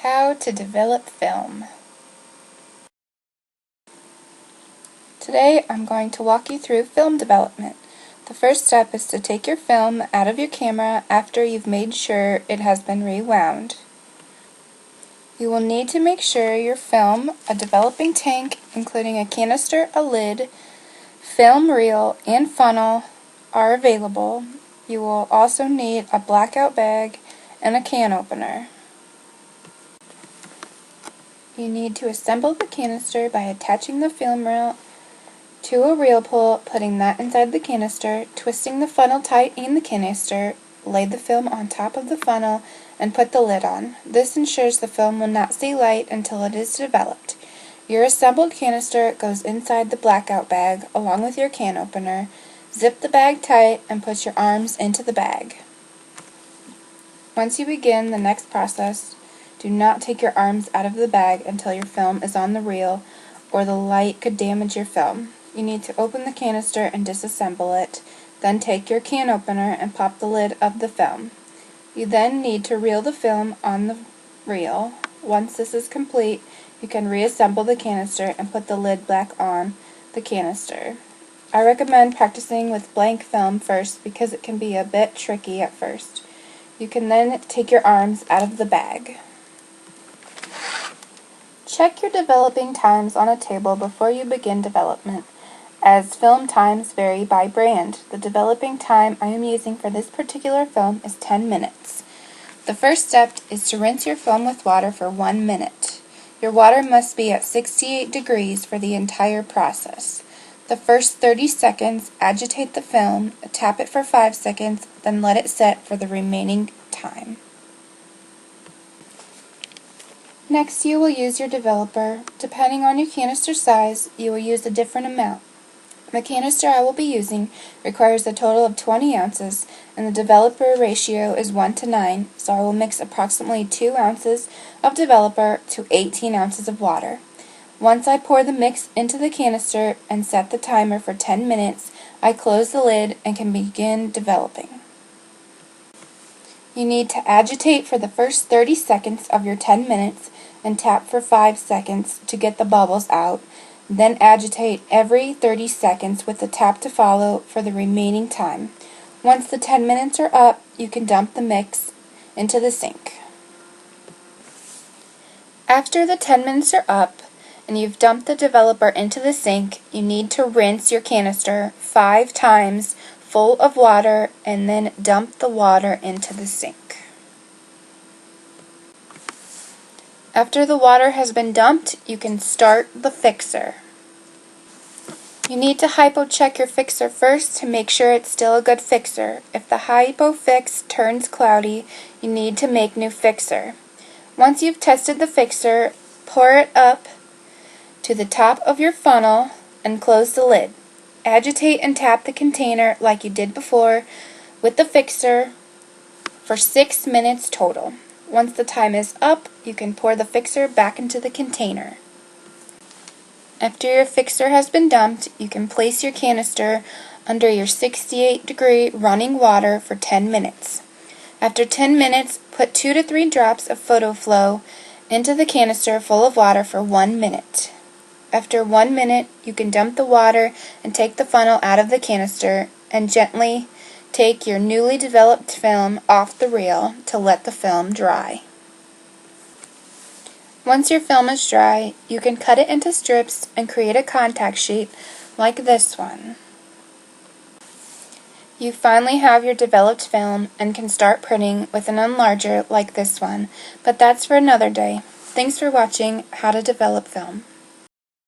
How to develop film. Today I'm going to walk you through film development. The first step is to take your film out of your camera after you've made sure it has been rewound. You will need to make sure your film, a developing tank including a canister, a lid, film reel, and funnel are available. You will also need a blackout bag and a can opener. You need to assemble the canister by attaching the film reel to a reel pull, putting that inside the canister, twisting the funnel tight in the canister, lay the film on top of the funnel, and put the lid on. This ensures the film will not see light until it is developed. Your assembled canister goes inside the blackout bag along with your can opener. Zip the bag tight and put your arms into the bag. Once you begin the next process, do not take your arms out of the bag until your film is on the reel, or the light could damage your film. You need to open the canister and disassemble it, then take your can opener and pop the lid of the film. You then need to reel the film on the reel. Once this is complete, you can reassemble the canister and put the lid back on the canister. I recommend practicing with blank film first because it can be a bit tricky at first. You can then take your arms out of the bag. Check your developing times on a table before you begin development, as film times vary by brand. The developing time I am using for this particular film is 10 minutes. The first step is to rinse your film with water for 1 minute. Your water must be at 68 degrees for the entire process. The first 30 seconds, agitate the film, tap it for 5 seconds, then let it set for the remaining time. Next, you will use your developer. Depending on your canister size, you will use a different amount. The canister I will be using requires a total of 20 ounces, and the developer ratio is 1:9, so I will mix approximately 2 ounces of developer to 18 ounces of water. Once I pour the mix into the canister and set the timer for 10 minutes, I close the lid and can begin developing. You need to agitate for the first 30 seconds of your 10 minutes and tap for 5 seconds to get the bubbles out. Then agitate every 30 seconds with the tap to follow for the remaining time. Once the 10 minutes are up, you can dump the mix into the sink. After the 10 minutes are up and you've dumped the developer into the sink, you need to rinse your canister 5 times full of water and then dump the water into the sink. After the water has been dumped, you can start the fixer. You need to hypo check your fixer first to make sure it's still a good fixer. If the hypo fix turns cloudy, you need to make new fixer. Once you've tested the fixer, pour it up to the top of your funnel and close the lid. Agitate and tap the container like you did before with the fixer for 6 minutes total. Once the time is up, you can pour the fixer back into the container. After your fixer has been dumped, you can place your canister under your 68-degree running water for 10 minutes. After 10 minutes, put 2 to 3 drops of photo flow into the canister full of water for 1 minute. After 1 minute, you can dump the water and take the funnel out of the canister and gently take your newly developed film off the reel to let the film dry. Once your film is dry, you can cut it into strips and create a contact sheet like this one. You finally have your developed film and can start printing with an enlarger like this one, but that's for another day. Thanks for watching How to Develop Film.